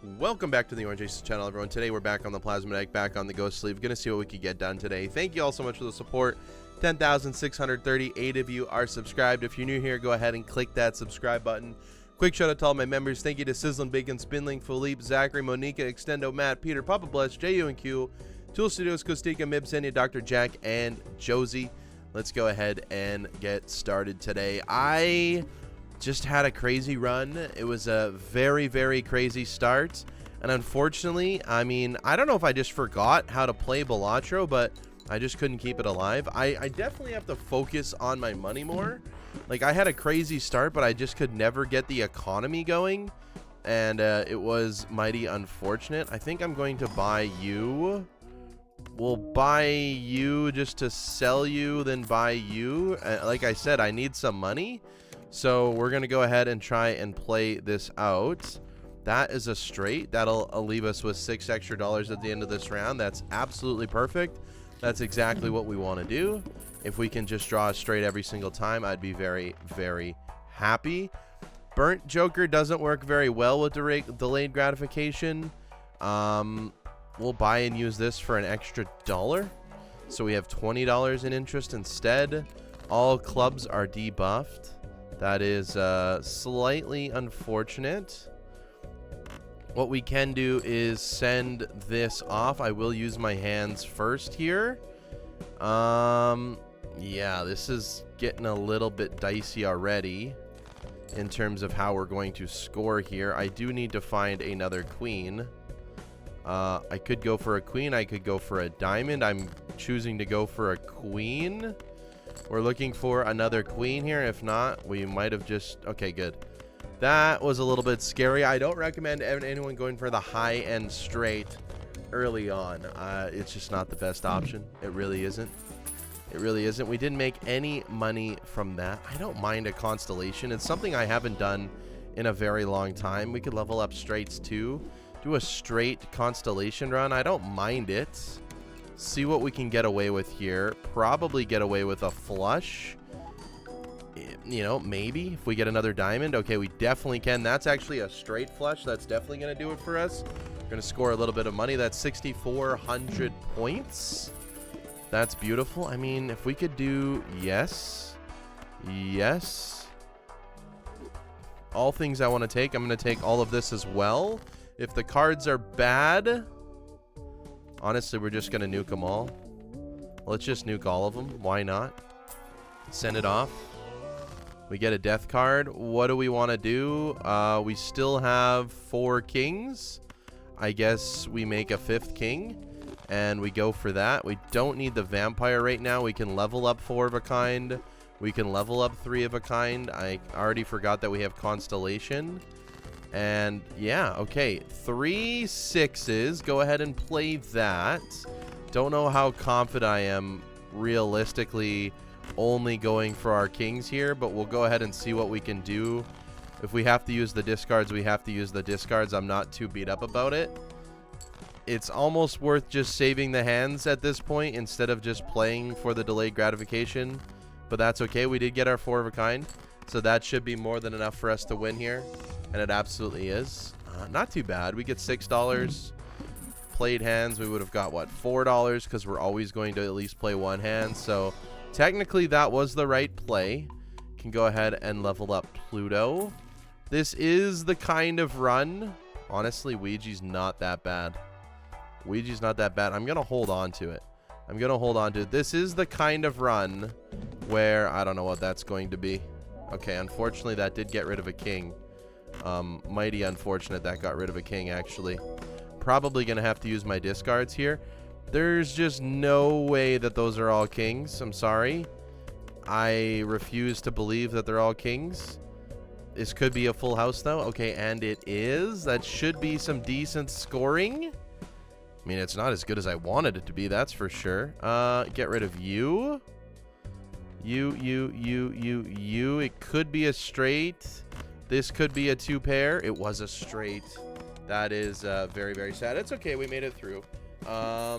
Welcome back to the Orange Aces channel, everyone. Today we're back on the Plasma Deck, back on the Ghost Sleeve. Gonna see what we could get done today. Thank you all so much for the support. 10,638 of you are subscribed. If you're new here, go ahead and click that subscribe button. Quick shout out to all my members. Thank you to Sizzlin' Bacon, Spinling, Philippe, Zachary, Monica, Extendo, Matt, Peter, Papa Bless, JU and Q, Tool Studios, Kostika, Mib, Senya, Dr. Jack, and Josie. Let's go ahead and get started today. I just had a crazy run. It was a very, very crazy start. And unfortunately, I mean, I don't know if I just forgot how to play Balatro, but I just couldn't keep it alive. I definitely have to focus on my money more. Like, I had a crazy start, but I just could never get the economy going. And it was mighty unfortunate. I think I'm going to buy you. We'll buy you just to sell you, then buy you. Like I said, I need some money. So we're going to go ahead and try and play this out. That is a straight. That'll leave us with $6 extra at the end of this round. That's absolutely perfect. That's exactly what we want to do. If we can just draw a straight every single time, I'd be very, very happy. Burnt Joker doesn't work very well with delayed gratification. We'll buy and use this for an extra $1. So we have $20 in interest instead. All clubs are debuffed. That is slightly unfortunate. What we can do is send this off. I will use my hands first here. Yeah, this is getting a little bit dicey already in terms of how we're going to score here. I do need to find another queen. I could go for a queen. I could go for a diamond. I'm choosing to go for a queen. We're looking for another queen here. If not, we might have just... Okay, good. That was a little bit scary. I don't recommend anyone going for the high-end straight early on. It's just not the best option. It really isn't. It really isn't. We didn't make any money from that. I don't mind a Constellation. It's something I haven't done in a very long time. We could level up straights too. Do a straight Constellation run. I don't mind it. See what we can get away with here. Probably get away with a flush. You know, maybe if we get another diamond. Okay, we definitely can. That's actually a straight flush. That's definitely going to do it for us. We're going to score a little bit of money. That's 6,400 points. That's beautiful. I mean, if we could do... Yes. Yes. All things I want to take. I'm going to take all of this as well. If the cards are bad... Honestly, we're just going to nuke them all. Let's just nuke all of them. Why not? Send it off. We get a death card. What do we want to do? We still have 4 kings. I guess we make a 5th king. And we go for that. We don't need the vampire right now. We can level up 4 of a kind. We can level up 3 of a kind. I already forgot that we have Constellation. And yeah, okay, 3 6s. Go ahead and play that. Don't know how confident I am realistically only going for our kings here, but we'll go ahead and see what we can do. If we have to use the discards, we have to use the discards. I'm not too beat up about it. It's almost worth just saving the hands at this point instead of just playing for the delayed gratification. But that's okay. We did get our 4 of a kind, so that should be more than enough for us to win here. And it absolutely is. Not too bad. We get $6. Played hands, we would have got, what, $4? Because we're always going to at least play 1 hand. So technically that was the right play. Can go ahead and level up Pluto. This is the kind of run. Honestly, Ouija's not that bad. Ouija's not that bad. I'm going to hold on to it. I'm going to hold on to it. This is the kind of run where I don't know what that's going to be. Okay, unfortunately that did get rid of a king. Mighty unfortunate that got rid of a king, actually. Probably gonna have to use my discards here. There's just no way that those are all kings. I'm sorry. I refuse to believe that they're all kings. This could be a full house though. Okay, and it is. That should be some decent scoring. I mean, it's not as good as I wanted it to be, that's for sure. Get rid of you. You. It could be a straight. This could be a 2 pair. It was a straight. That is very, very sad. It's okay. We made it through. I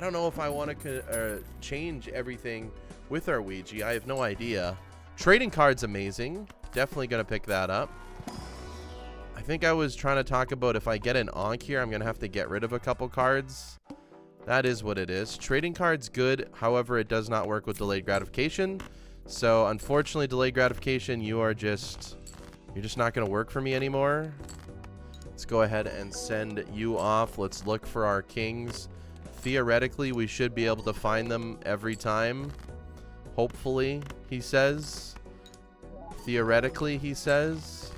don't know if I want to change everything with our Ouija. I have no idea. Trading cards amazing. Definitely going to pick that up. I think I was trying to talk about if I get an Ankh here, I'm going to have to get rid of a couple cards. That is what it is. Trading cards good. However, it does not work with delayed gratification. So, unfortunately, delayed gratification, you're just not going to work for me anymore. Let's go ahead and send you off. Let's look for our kings. Theoretically, we should be able to find them every time. Hopefully, he says. Theoretically, he says.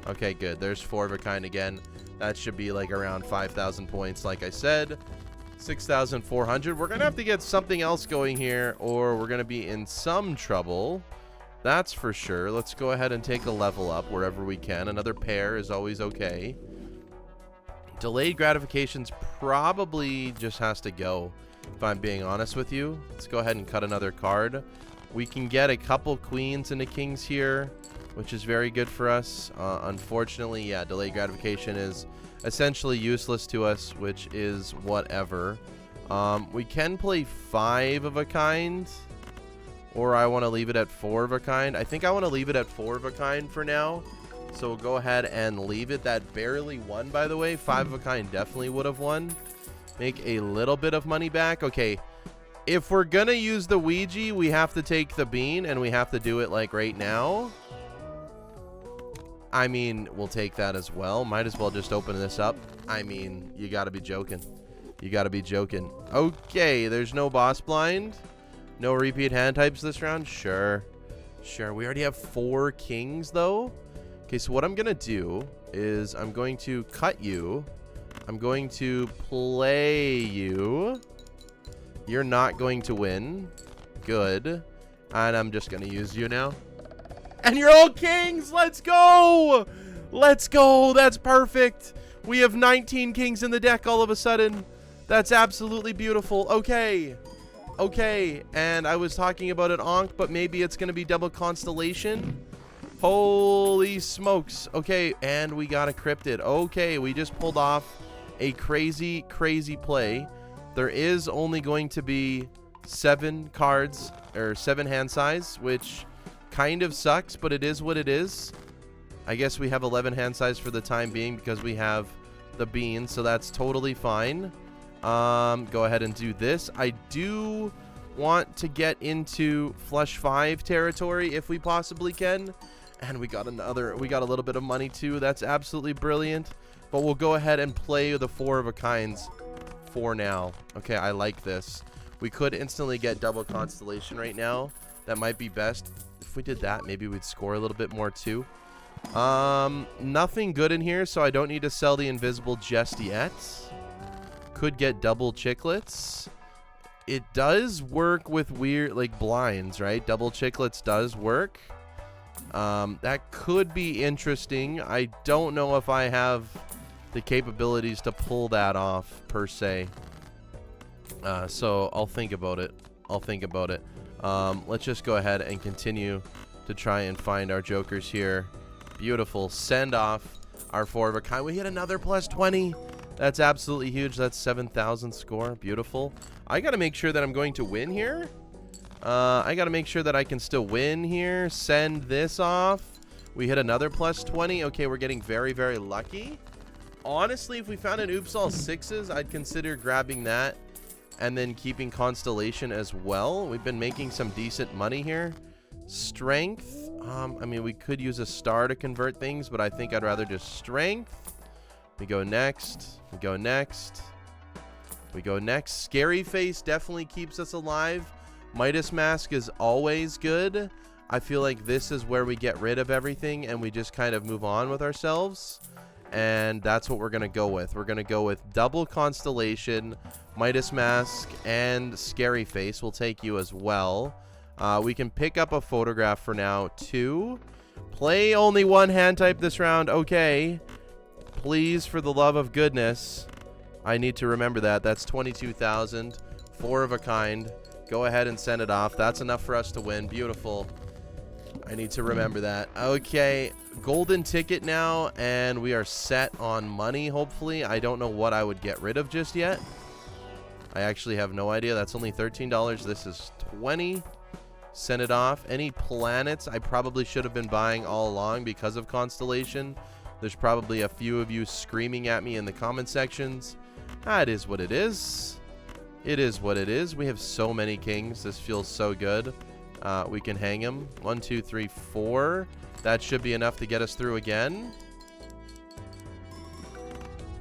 Okay, good. There's 4 of a kind again. That should be like around 5,000 points, like I said. 6,400. We're going to have to get something else going here, or we're going to be in some trouble. That's for sure. Let's go ahead and take a level up wherever we can. Another pair is always okay. Delayed gratifications probably just has to go, if I'm being honest with you. Let's go ahead and cut another card. We can get a couple queens into kings here, which is very good for us. Unfortunately, yeah, delayed gratification is essentially useless to us, which is whatever. We can play 5 of a kind, or I want to leave it at 4 of a kind. I think I want to leave it at 4 of a kind for now. So we'll go ahead and leave it. That barely won, by the way. 5 of a kind definitely would have won. Make a little bit of money back. Okay, if we're gonna use the Ouija, we have to take the bean, and we have to do it like right now. I mean, we'll take that as well. Might as well just open this up. I mean, you gotta be joking. You gotta be joking. Okay, there's no boss blind. No repeat hand types this round. Sure. Sure. We already have 4 kings, though. Okay, so what I'm going to do is I'm going to cut you. I'm going to play you. You're not going to win. Good. And I'm just going to use you now. And you're all kings! Let's go! Let's go! That's perfect! We have 19 kings in the deck all of a sudden. That's absolutely beautiful. Okay. Okay. And I was talking about an Ankh, but maybe it's going to be double Constellation. Holy smokes. Okay, and we got a cryptid. Okay, we just pulled off a crazy, crazy play. There is only going to be 7 cards, or 7 hand size, which kind of sucks, but it is what it is. I guess we have 11 hand size for the time being because we have the bean, so that's totally fine. Go ahead and do this. I do want to get into flush 5 territory if we possibly can. And we got a little bit of money too. That's absolutely brilliant. But we'll go ahead and play the 4 of a kinds for now. Okay, I like this. We could instantly get double Constellation right now. That might be best. If we did that, maybe we'd score a little bit more too. Nothing good in here, so I don't need to sell the invisible just yet. Could get double chiclets. It does work with weird, like, blinds, right? Double chiclets does work. That could be interesting. I don't know if I have the capabilities to pull that off per se. So I'll think about it. Let's just go ahead and continue to try and find our jokers here. Beautiful. Send off our 4 of a kind. We hit another plus 20. That's absolutely huge. That's 7,000 score. Beautiful. I got to make sure that I'm going to win here. I got to make sure that I can still win here. Send this off. We hit another plus 20. Okay, we're getting very, very lucky. Honestly, if we found an oops all 6s, I'd consider grabbing that and then keeping Constellation as well. We've been making some decent money here. Strength. I mean, we could use a star to convert things, but I think I'd rather just strength. We go next. We go next. We go next. Scary Face definitely keeps us alive. Midas Mask is always good. I feel like this is where we get rid of everything and we just kind of move on with ourselves. And that's what we're going to go with. We're going to go with double Constellation, Midas Mask, and Scary Face. We'll take you as well. We can pick up a photograph for now, too. Play only 1 hand type this round. Okay. Please, for the love of goodness. I need to remember that. That's 22,000. 4 of a kind. Go ahead and send it off. That's enough for us to win. Beautiful. I need to remember that. Okay. Golden ticket now. And we are set on money, hopefully. I don't know what I would get rid of just yet. I actually have no idea. That's only $13. This is 20. Send it off. Any planets I probably should have been buying all along because of Constellation. There's probably a few of you screaming at me in the comment sections. That is what it is. It is what it is. We have so many kings. This feels so good. We can hang him. 1, 2, 3, 4. That should be enough to get us through again.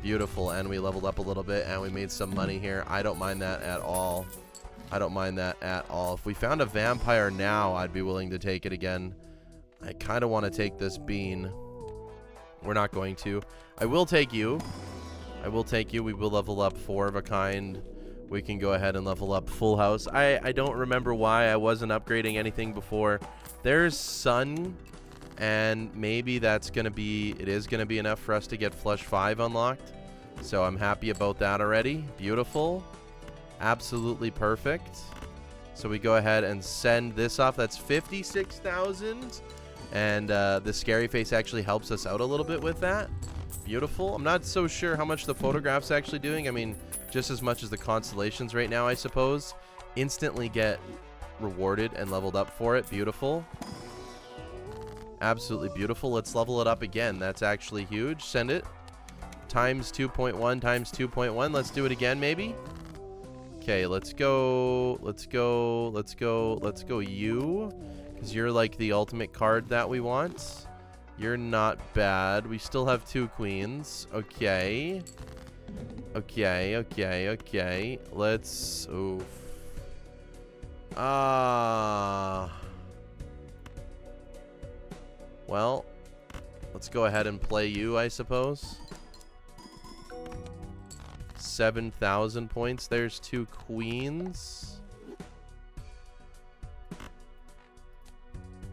Beautiful. And we leveled up a little bit and we made some money here. I don't mind that at all. I don't mind that at all. If we found a vampire now, I'd be willing to take it again. I kind of want to take this bean. We're not going to. I will take you. I will take you. We will level up 4 of a kind. We can go ahead and level up full house. I don't remember why I wasn't upgrading anything before. There's sun, and maybe that's going to be, it is going to be enough for us to get flush 5 unlocked. So I'm happy about that already. Beautiful. Absolutely perfect. So we go ahead and send this off. That's 56,000. And the scary face actually helps us out a little bit with that. Beautiful. I'm not so sure how much the photograph's actually doing. I mean, just as much as the constellations right now, I suppose. Instantly get rewarded and leveled up for it. Beautiful. Absolutely beautiful. Let's level it up again. That's actually huge. Send it. Times 2.1 times 2.1. Let's do it again, maybe. Okay, let's go. Let's go. Let's go. Let's go you. Because you're like the ultimate card that we want. You're not bad. We still have 2 queens. Okay. Okay, okay, okay. Let's... Oof. Well, let's go ahead and play you, I suppose. 7,000 points. There's 2 queens.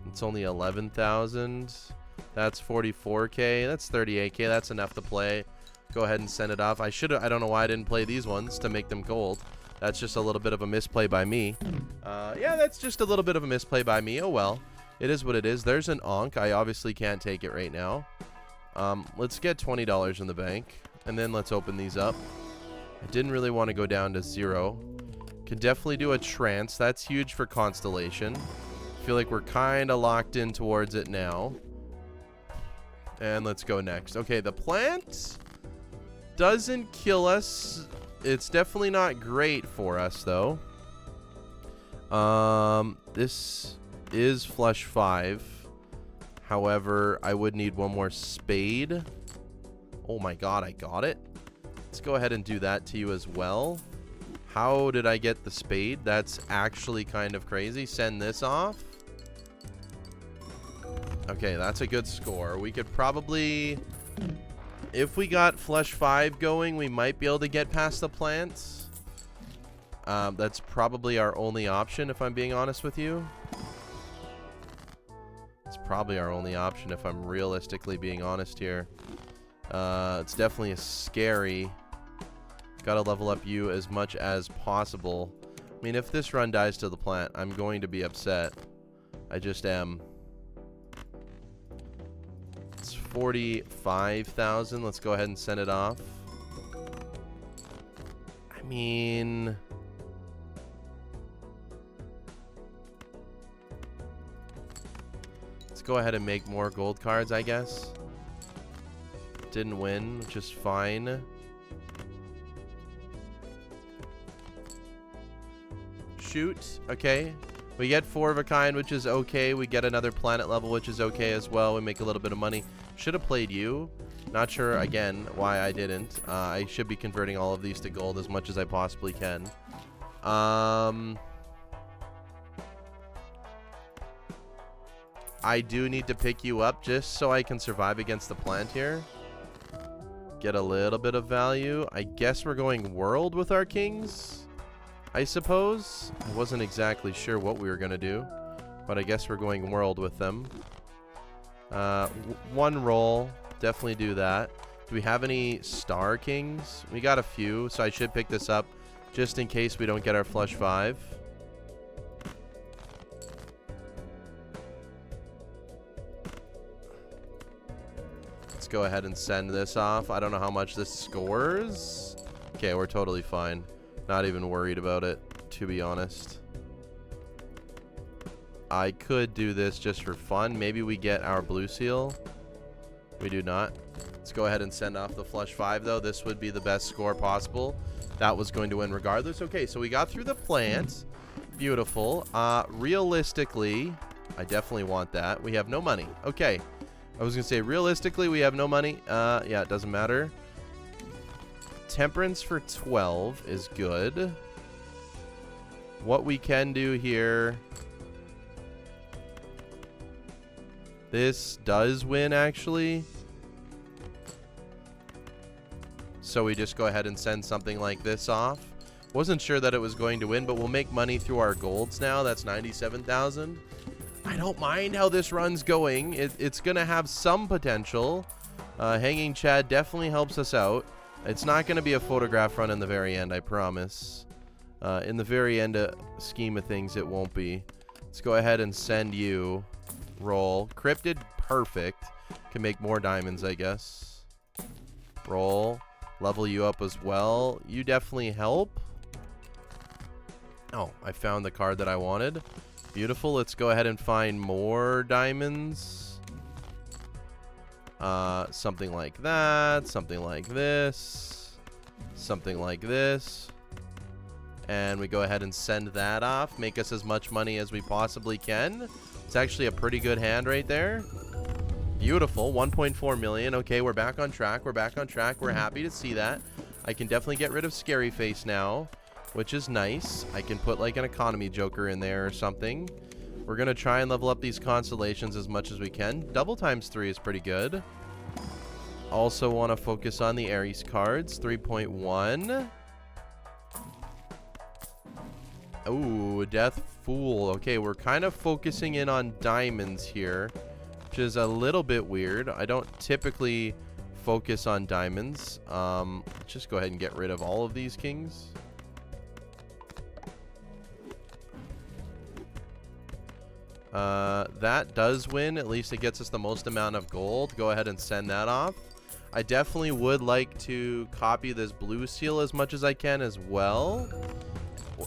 It's only 11,000. That's 44k. That's 38k. That's enough to play. Go ahead and send it off. I don't know why I didn't play these ones to make them gold. That's just a little bit of a misplay by me. Yeah, that's just a little bit of a misplay by me. Oh well. It is what it is. There's an Ankh. I obviously can't take it right now. Let's get $20 in the bank. And then let's open these up. I didn't really want to go down to 0. Could definitely do a trance. That's huge for Constellation. Feel like we're kind of locked in towards it now. And let's go next. Okay, the plant doesn't kill us. It's definitely not great for us, though. This is flush 5. However, I would need one more spade. Oh my god, I got it. Let's go ahead and do that to you as well. How did I get the spade? That's actually kind of crazy. Send this off. Okay, that's a good score. We could probably... If we got flush 5 going, we might be able to get past the plants. That's probably our only option, if I'm being honest with you. It's probably our only option, if I'm realistically being honest here. It's definitely a scary. Gotta level up you as much as possible. I mean, if this run dies to the plant, I'm going to be upset. I just am. It's 45,000. Let's go ahead and send it off. I mean... Let's go ahead and make more gold cards, I guess. Didn't win, which is fine. Shoot. Okay. We get 4 of a kind, which is okay. We get another planet level, which is okay as well. We make a little bit of money. Should have played you. Not sure, again, why I didn't. I should be converting all of these to gold as much as I possibly can. I do need to pick you up just so I can survive against the plant here. Get a little bit of value. I guess we're going world with our kings, I suppose. I wasn't exactly sure what we were going to do, but I guess we're going world with them. 1 roll. Definitely do that. Do we have any star kings? We got a few, so I should pick this up just in case we don't get our flush 5. Let's go ahead and send this off. I don't know how much this scores. Okay, we're totally fine. Not even worried about it, to be honest. I could do this just for fun. Maybe we get our blue seal. We do not. Let's go ahead and send off the flush 5, though. This would be the best score possible. That was going to win regardless. Okay, so we got through the plant. Beautiful. Realistically, I definitely want that. We have no money. Okay. I was going to say, realistically, we have no money. Yeah, it doesn't matter. Temperance for 12 is good. What we can do here... This does win, actually. So we just go ahead and send something like this off. Wasn't sure that it was going to win, but we'll make money through our golds now. That's 97,000. I don't mind how this run's going. It's going to have some potential. Hanging Chad definitely helps us out. It's not going to be a photograph run in the very end, I promise. In the very end scheme of things, it won't be. Let's go ahead and send you. Roll. Cryptid, perfect. Can make more diamonds, I guess. Roll. Level you up as well. You definitely help. Oh, I found the card that I wanted. Beautiful. Let's go ahead and find more diamonds. Something like that. Something like this. Something like this. And we go ahead and send that off. Make us as much money as we possibly can. It's actually a pretty good hand right there. Beautiful. 1.4 million. Okay, we're back on track. We're back on track. We're happy to see that. I can definitely get rid of Scary Face now, which is nice. I can put like an economy joker in there or something. We're going to try and level up these constellations as much as we can. Double times 3 is pretty good. Also want to focus on the Aries cards. 3.1. Ooh, Death Fool. Okay, we're kind of focusing in on diamonds here, which is a little bit weird. I don't typically focus on diamonds. Just go ahead and get rid of all of these kings. That does win. At least it gets us the most amount of gold. Go ahead and send that off. I definitely would like to copy this blue seal as much as I can as well.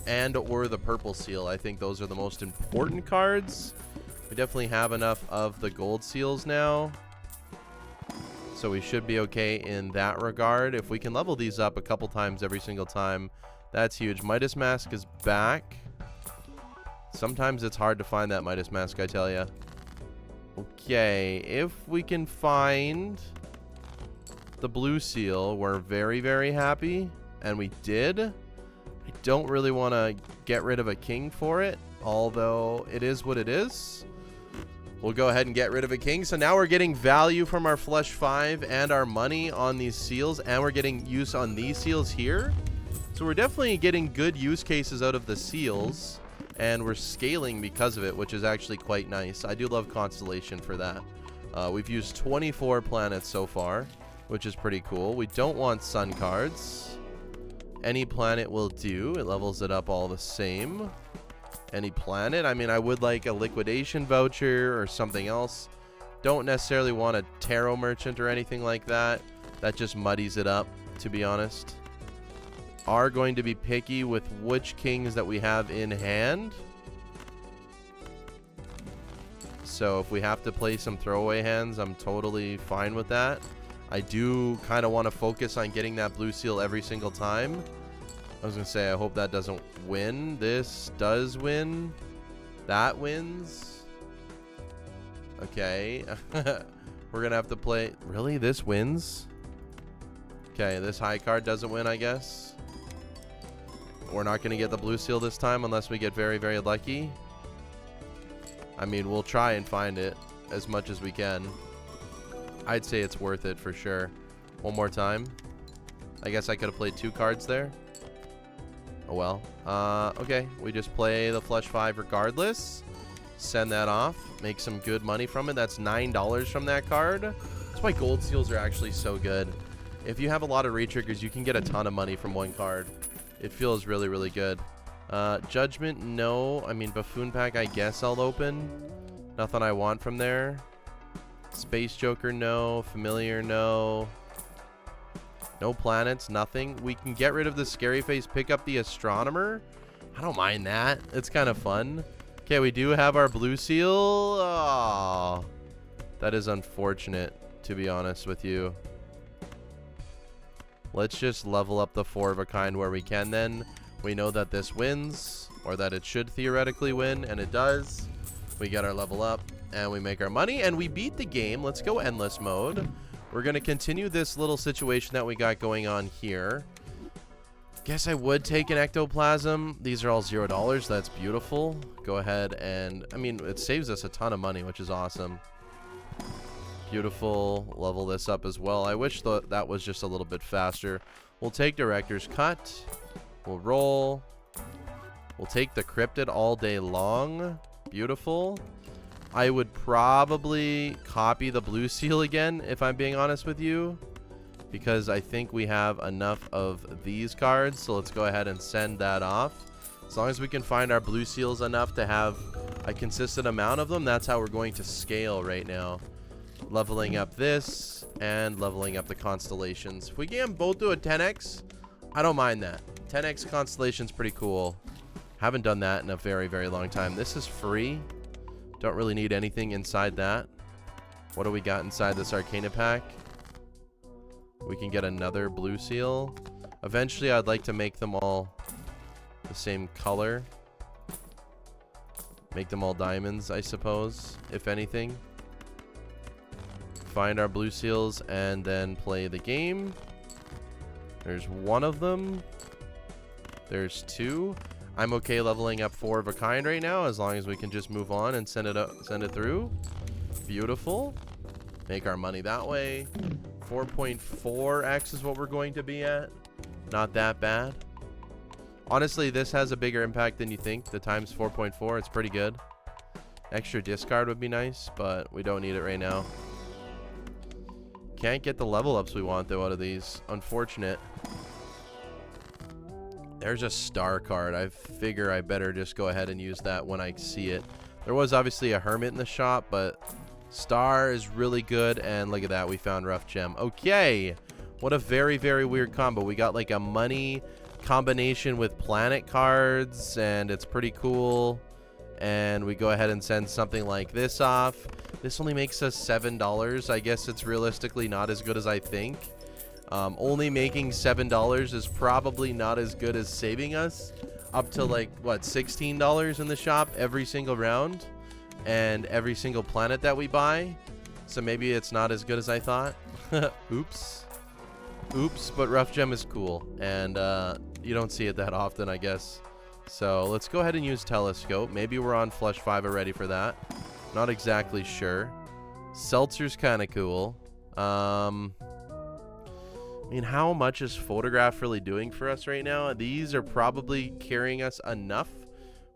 And or the purple seal. I think those are the most important cards. We definitely have enough of the gold seals now, so we should be okay in that regard. If we can level these up a couple times every single time, that's huge. Midas Mask is back. Sometimes it's hard to find that Midas Mask, I tell ya. Okay, if we can find the blue seal, we're very, very happy. And we did. I don't really want to get rid of a king for it, although it is what it is. We'll go ahead and get rid of a king. So now we're getting value from our flush 5 and our money on these seals, and we're getting use on these seals here. So we're definitely getting good use cases out of the seals, and we're scaling because of it, which is actually quite nice. I do love Constellation for that. We've used 24 planets so far, which is pretty cool. We don't want sun cards. Any planet will do. It levels it up all the same. Any planet. I mean, I would like a liquidation voucher or something else. Don't necessarily want a tarot merchant or anything like that. That just muddies it up, to be honest. Are going to be picky with which kings that we have in hand. So if we have to play some throwaway hands, I'm totally fine with that. I do kind of want to focus on getting that blue seal every single time. I was going to say, I hope that doesn't win. This does win. That wins. Okay. We're going to have to play. Really? This wins? Okay, this high card doesn't win, I guess. We're not going to get the blue seal this time unless we get very, very lucky. I mean, we'll try and find it as much as we can. I'd say it's worth it for sure. One more time. I guess I could have played 2 cards there. Oh well. Okay. We just play the flush 5 regardless. Send that off. Make some good money from it. That's $9 from that card. That's why gold seals are actually so good. If you have a lot of retriggers, you can get a ton of money from one card. It feels really, really good. Judgment, no. I mean, Buffoon Pack, I guess I'll open. Nothing I want from there. Space Joker, no. Familiar, no. No planets, nothing. We can get rid of the Scary Face, pick up the Astronomer. I don't mind that. It's kind of fun. Okay, we do have our blue seal. Oh, that is unfortunate. to be honest with you. Let's just level up the 4 of a kind where we can then. We know that this wins, or that it should theoretically win, and it does. We get our level up, and we make our money, and we beat the game. Let's go endless mode. We're going to continue this little situation that we got going on here. Guess I would take an ectoplasm. These are all $0. That's beautiful. Go ahead and, I mean, it saves us a ton of money, which is awesome. Beautiful. Level this up as well. I wish that was just a little bit faster. We'll take director's cut. We'll roll. We'll take the cryptid all day long. Beautiful. I would probably copy the blue seal again, if I'm being honest with you, because I think we have enough of these cards. So let's go ahead and send that off. As long as we can find our blue seals enough to have a consistent amount of them, that's how we're going to scale right now. Leveling up this and leveling up the constellations. If we can both do a 10x, I don't mind that. 10x constellation's pretty cool. Haven't done that in a very, very long time. This is free. Don't really need anything inside that. What do we got inside this Arcana pack? We can get another blue seal. Eventually, I'd like to make them all the same color. Make them all diamonds, I suppose, if anything. Find our blue seals and then play the game. There's one of them. There's 2. I'm okay leveling up 4 of a kind right now, as long as we can just move on and send it through. Beautiful. Make our money that way. 4.4x is what we're going to be at. Not that bad. Honestly, this has a bigger impact than you think. The times 4.4, it's pretty good. Extra discard would be nice, but we don't need it right now. Can't get the level ups we want though out of these. Unfortunate. There's a star card. I figure I better just go ahead and use that when I see it. There was obviously a hermit in the shop, but star is really good. And look at that, we found rough gem. Okay, what a very, very weird combo. We got like a money combination with planet cards, and it's pretty cool. And we go ahead and send something like this off. This only makes us $7. I guess it's realistically not as good as I think. Only making $7 is probably not as good as saving us up to like, what, $16 in the shop every single round and every single planet that we buy. So maybe it's not as good as I thought. Oops. Oops, but rough gem is cool. And you don't see it that often, I guess. So let's go ahead and use telescope. Maybe we're on flush 5 already for that. Not exactly sure. Seltzer's kind of cool. I mean, how much is photograph really doing for us right now? These are probably carrying us enough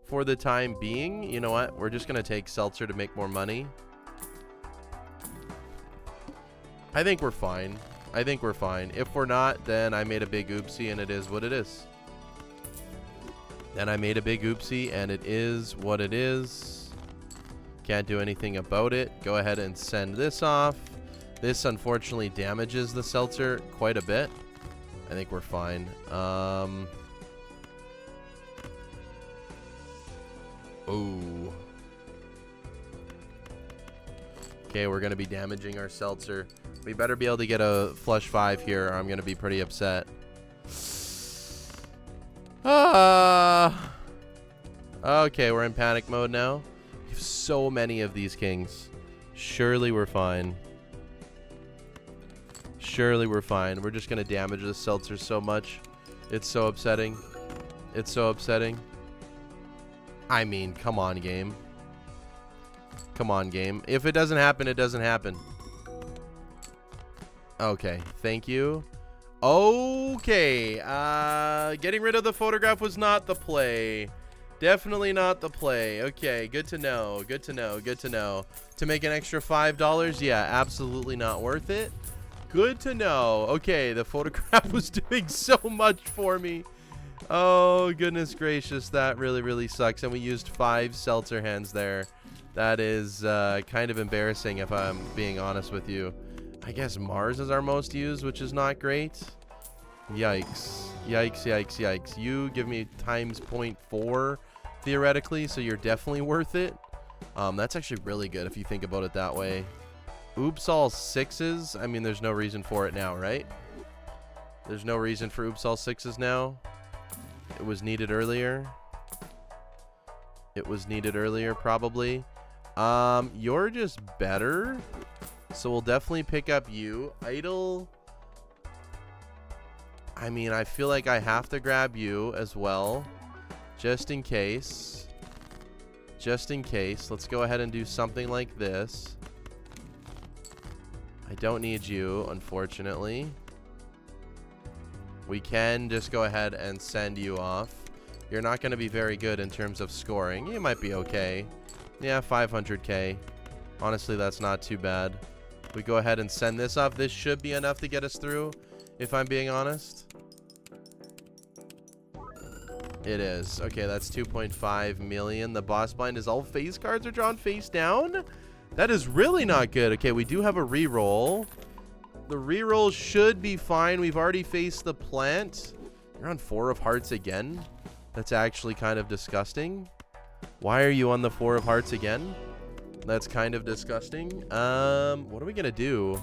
for the time being. You know what? We're just going to take seltzer to make more money. I think we're fine. I think we're fine. If we're not, then I made a big oopsie and it is what it is. Then I made a big oopsie and it is what it is. Can't do anything about it. Go ahead and send this off. This unfortunately damages the seltzer quite a bit. I think we're fine. Ooh. Okay, we're going to be damaging our seltzer. We better be able to get a flush 5 here or I'm going to be pretty upset. Okay, we're in panic mode now. We have so many of these kings. Surely we're fine. Surely we're fine. We're just going to damage the seltzer so much. It's so upsetting. It's so upsetting. I mean, come on, game. Come on, game. If it doesn't happen, it doesn't happen. Okay, thank you. Okay, getting rid of the photograph was not the play. Definitely not the play. Okay, good to know. Good to know. Good to know. To make an extra $5, yeah, absolutely not worth it. Good to know. Okay, the photograph was doing so much for me. Oh, goodness gracious. That really, really sucks. And we used 5 seltzer hands there. That is kind of embarrassing if I'm being honest with you. I guess Mars is our most used, which is not great. Yikes. Yikes, yikes, yikes. You give me times 0.4 theoretically, so you're definitely worth it. That's actually really good if you think about it that way. Oops all sixes. I mean, there's no reason for it now, right? There's no reason for oops all sixes now. It was needed earlier. It was needed earlier, probably. You're just better. So we'll definitely pick up you. Idle. I mean, I feel like I have to grab you as well. Just in case. Just in case. Let's go ahead and do something like this. I don't need you, unfortunately. We can just go ahead and send you off. You're not going to be very good in terms of scoring. You might be okay. Yeah, 500k. Honestly, that's not too bad. We go ahead and send this off. This should be enough to get us through, if I'm being honest. It is. Okay, that's 2.5 million. The boss blind is all face cards are drawn face down. That is really not good. Okay, we do have a reroll. The reroll should be fine. We've already faced the plant. You're on 4 of hearts again. That's actually kind of disgusting. Why are you on the 4 of hearts again? That's kind of disgusting. What are we gonna do?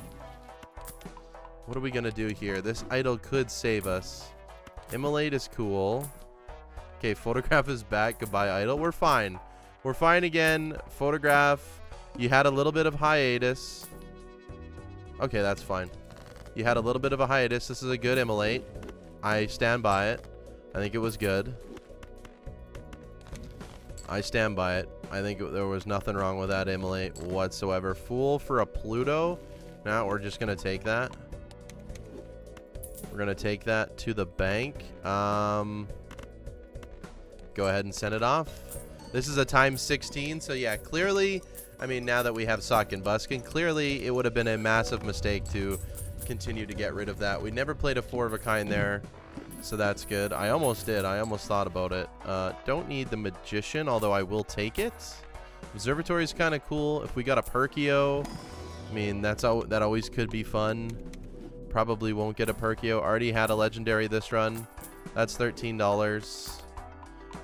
What are we gonna do here? This idol could save us. Immolate is cool. Okay, photograph is back. Goodbye, idol. We're fine. We're fine again. Photograph. You had a little bit of hiatus. Okay, that's fine. You had a little bit of a hiatus. This is a good immolate. I stand by it. I think it was good. I stand by it. I think there was nothing wrong with that immolate whatsoever. Fool for a Pluto. Now we're just going to take that. We're going to take that to the bank. Go ahead and send it off. This is a times 16, so yeah, clearly, I mean, now that we have Sock and Buskin, clearly it would have been a massive mistake to continue to get rid of that. We never played a 4 of a kind there, so that's good. I almost did. I almost thought about it. Don't need the Magician, although I will take it. Observatory is kind of cool. If we got a Perkio, I mean, that always could be fun. Probably won't get a Perkio. Already had a Legendary this run. That's $13.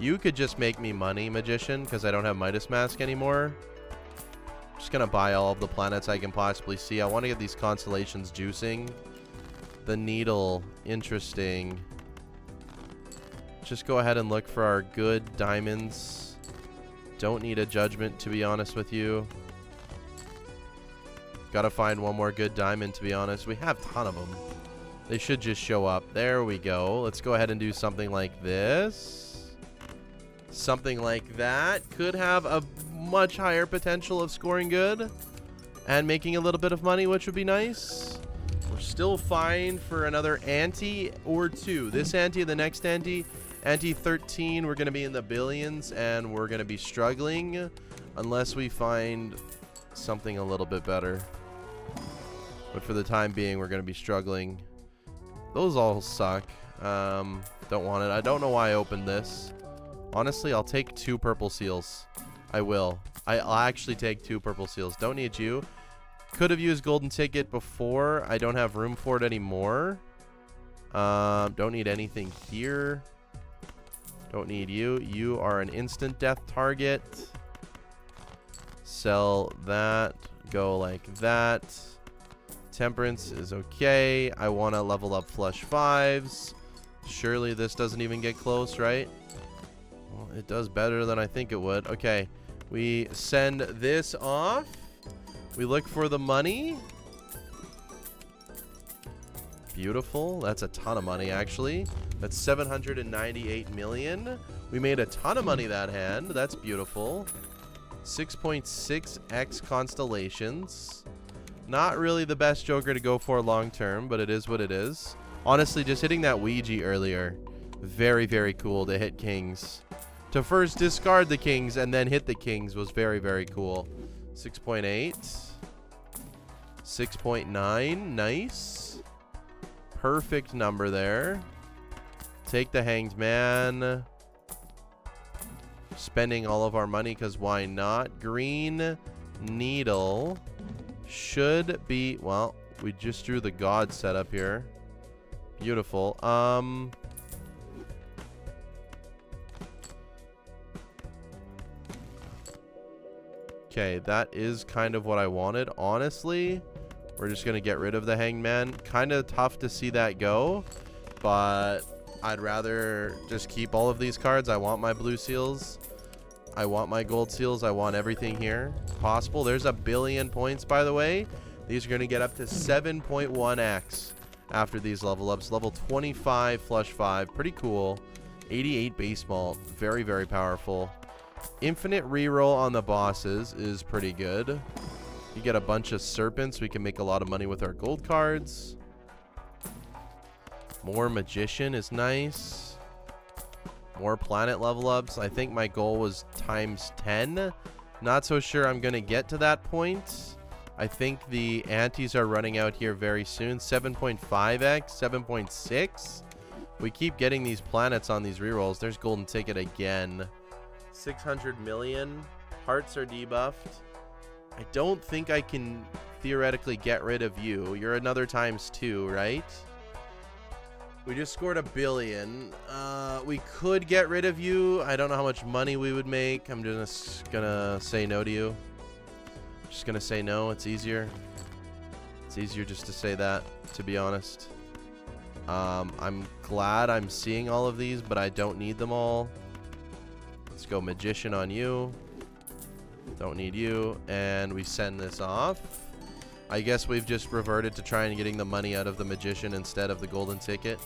You could just make me money, Magician, because I don't have Midas Mask anymore. I'm just going to buy all of the planets I can possibly see. I want to get these constellations juicing. The Needle. Interesting. Just go ahead and look for our good diamonds. Don't need a judgment, to be honest with you. Gotta find one more good diamond, to be honest. We have a ton of them. They should just show up. There we go. Let's go ahead and do something like this. Something like that could have a much higher potential of scoring good and making a little bit of money, which would be nice. We're still fine for another ante or 2. This ante and the next ante. Ante 13, we're going to be in the billions, and we're going to be struggling unless we find something a little bit better. But for the time being, we're going to be struggling. Those all suck. Don't want it. I don't know why I opened this. Honestly, I'll take 2 purple seals. I will. I'll actually take 2 purple seals. Don't need you. Could have used golden ticket before. I don't have room for it anymore. Don't need anything here. Don't need you. You are an instant death target. Sell that. Go like that. Temperance is okay. I want to level up flush 5s. Surely this doesn't even get close, right? Well, it does better than I think it would. Okay. We send this off. We look for the money. Beautiful. That's a ton of money, actually. That's 798 million. We made a ton of money that hand. That's beautiful. 6.6x constellations. Not really the best Joker to go for long term, but it is what it is. Honestly, just hitting that Ouija earlier. Very, very cool to hit kings. To first discard the kings and then hit the kings was very, very cool. 6.8. 6.9. Nice. Perfect number there. Take the Hanged Man. Spending all of our money because why not? Green Needle should be... Well, we just drew the God setup here. Beautiful. Okay, that is kind of what I wanted. Honestly, we're just going to get rid of the Hangman. Kind of tough to see that go, but I'd rather just keep all of these cards. I want my blue seals. I want my gold seals. I want everything here possible. There's 1 billion points, by the way. These are going to get up to 7.1x after these level ups. Level 25, flush 5. Pretty cool. 88 base malt. Very, very powerful. Infinite reroll on the bosses is pretty good. You get a bunch of serpents. We can make a lot of money with our gold cards. More magician is nice. More planet level ups. I think my goal was times 10. Not so sure I'm going to get to that point. I think the antes are running out here very soon. 7.5x, 7.6. We keep getting these planets on these rerolls. There's golden ticket again. 600 million. Hearts are debuffed. I don't think I can theoretically get rid of you. You're another times 2, right? We just scored 1 billion. We could get rid of you. I don't know how much money we would make. I'm just gonna say no to you. Just gonna say no. It's easier. It's easier just to say that, to be honest. I'm glad I'm seeing all of these, but I don't need them all. Let's go magician on you. Don't need you. And we send this off. I guess we've just reverted to trying getting the money out of the magician instead of the golden ticket.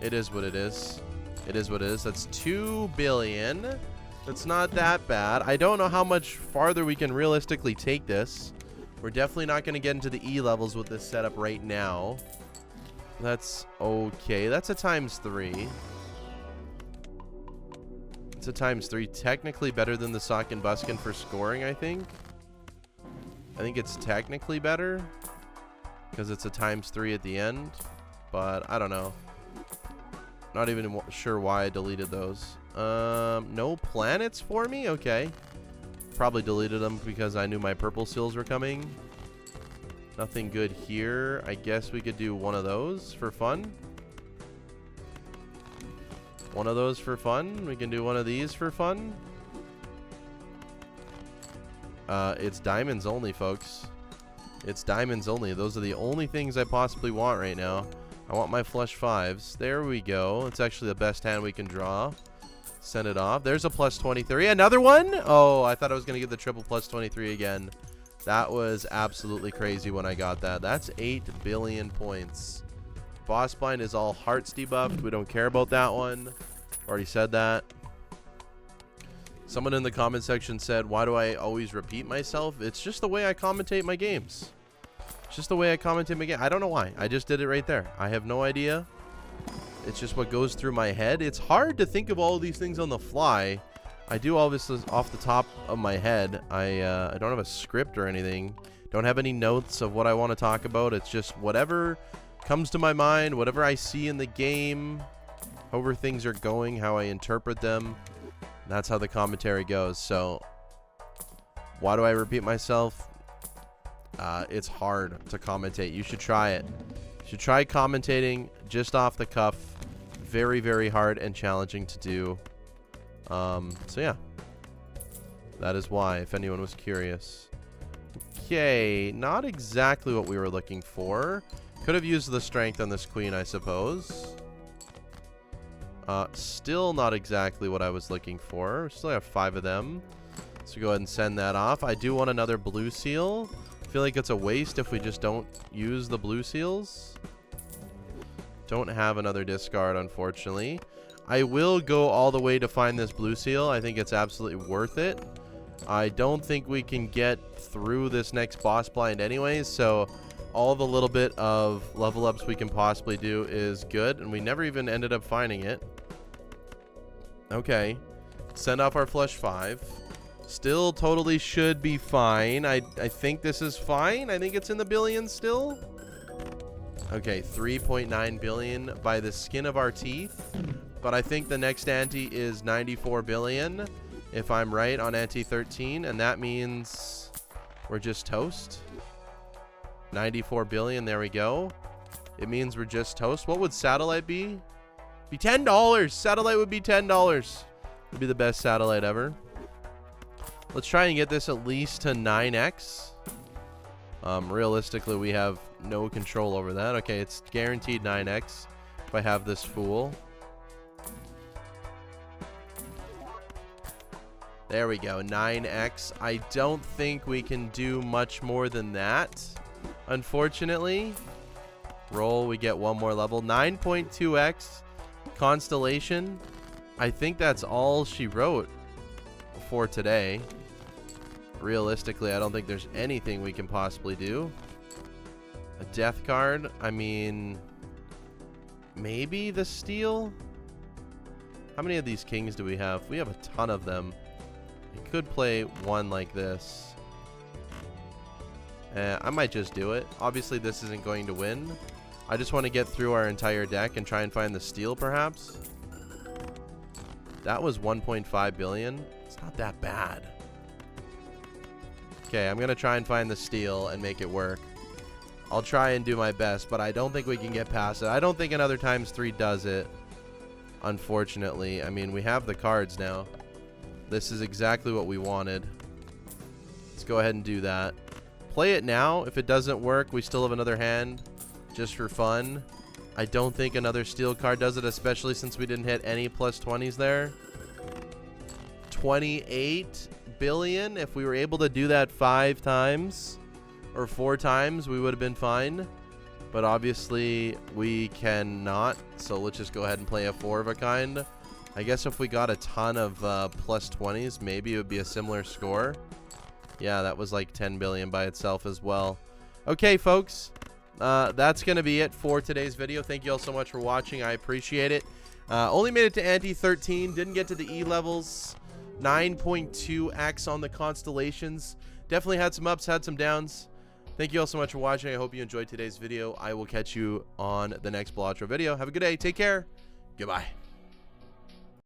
It is what it is. It is what it is. That's 2 billion. That's not that bad. I don't know how much farther we can realistically take this. We're definitely not going to get into the E levels with this setup right now. That's okay. That's a times 3. It's a times 3. Technically better than the Sock and Buskin for scoring, I think. I think it's technically better because it's a times 3 at the end, but I don't know. Not even sure why I deleted those. No planets for me? Okay. Probably deleted them because I knew my purple seals were coming. Nothing good here. I guess we could do one of those for fun. One of those for fun. We can do one of these for fun. It's diamonds only, folks. It's diamonds only. Those are the only things I possibly want right now. I want my flush 5s. There we go. It's actually the best hand we can draw. Send it off. There's a plus 23. Another one? Oh, I thought I was going to get the triple plus 23 again. That was absolutely crazy when I got that. That's 8 billion points. Boss blind is all hearts debuffed. We don't care about that one. Already said that. Someone in the comment section said, why do I always repeat myself? It's just the way I commentate my games. It's just the way I commentate my game. I don't know why. I just did it right there. I have no idea. It's just what goes through my head. It's hard to think of all of these things on the fly. I do all this off the top of my head. I don't have a script or anything. Don't have any notes of what I want to talk about. It's just whatever comes to my mind, whatever I see in the game, however things are going, how I interpret them. That's how the commentary goes. So why do I repeat myself? It's hard to commentate. You should try it. You should try commentating just off the cuff. Very, very hard and challenging to do. So yeah, that is why, if anyone was curious. Okay, not exactly what we were looking for. Could have used the strength on this queen, I suppose. Still not exactly what I was looking for. Still have 5 of them. So go ahead and send that off. I do want another blue seal. I feel like it's a waste if we just don't use the blue seals. Don't have another discard, unfortunately. I will go all the way to find this blue seal. I think it's absolutely worth it. I don't think we can get through this next boss blind anyways, so all the little bit of level ups we can possibly do is good, and we never even ended up finding it. Okay, send off our flush 5. Still totally should be fine. I think this is fine. I think it's in the billions still. Okay, 3.9 billion by the skin of our teeth. But I think the next ante is 94 billion, if I'm right, on ante 13. And that means we're just toast. 94 billion, there we go. It means we're just toast. What would satellite be? Be $10. Satellite would be $10. Would be the best satellite ever. Let's try and get this at least to 9x. Realistically, we have no control over that. Okay, it's guaranteed 9x if I have this fool. There we go, 9x. I don't think we can do much more than that, unfortunately. Roll, we get one more level. 9.2x, Constellation. I think that's all she wrote for today. Realistically, I don't think there's anything we can possibly do. A death card, I mean, maybe the steel? How many of these kings do we have? We have a ton of them. I could play one like this. I might just do it. Obviously, this isn't going to win. I just want to get through our entire deck and try and find the steel, perhaps. That was 1.5 billion. It's not that bad. Okay, I'm going to try and find the steel and make it work. I'll try and do my best, but I don't think we can get past it. I don't think another ×3 does it, unfortunately. I mean, we have the cards now. This is exactly what we wanted. Let's go ahead and do that. Play it now. If it doesn't work, we still have another hand just for fun. I don't think another steel card does it, especially since we didn't hit any +20s there. 28 billion. If we were able to do that 5 times or 4 times, we would have been fine. But obviously, we cannot. So let's just go ahead and play a 4 of a kind. I guess if we got a ton of +20s, maybe it would be a similar score. Yeah, that was like 10 billion by itself as well. Okay, folks. That's going to be it for today's video. Thank you all so much for watching. I appreciate it. Only made it to Ante 13. Didn't get to the E levels. 9.2x on the Constellations. Definitely had some ups, had some downs. Thank you all so much for watching. I hope you enjoyed today's video. I will catch you on the next Blotro video. Have a good day. Take care. Goodbye.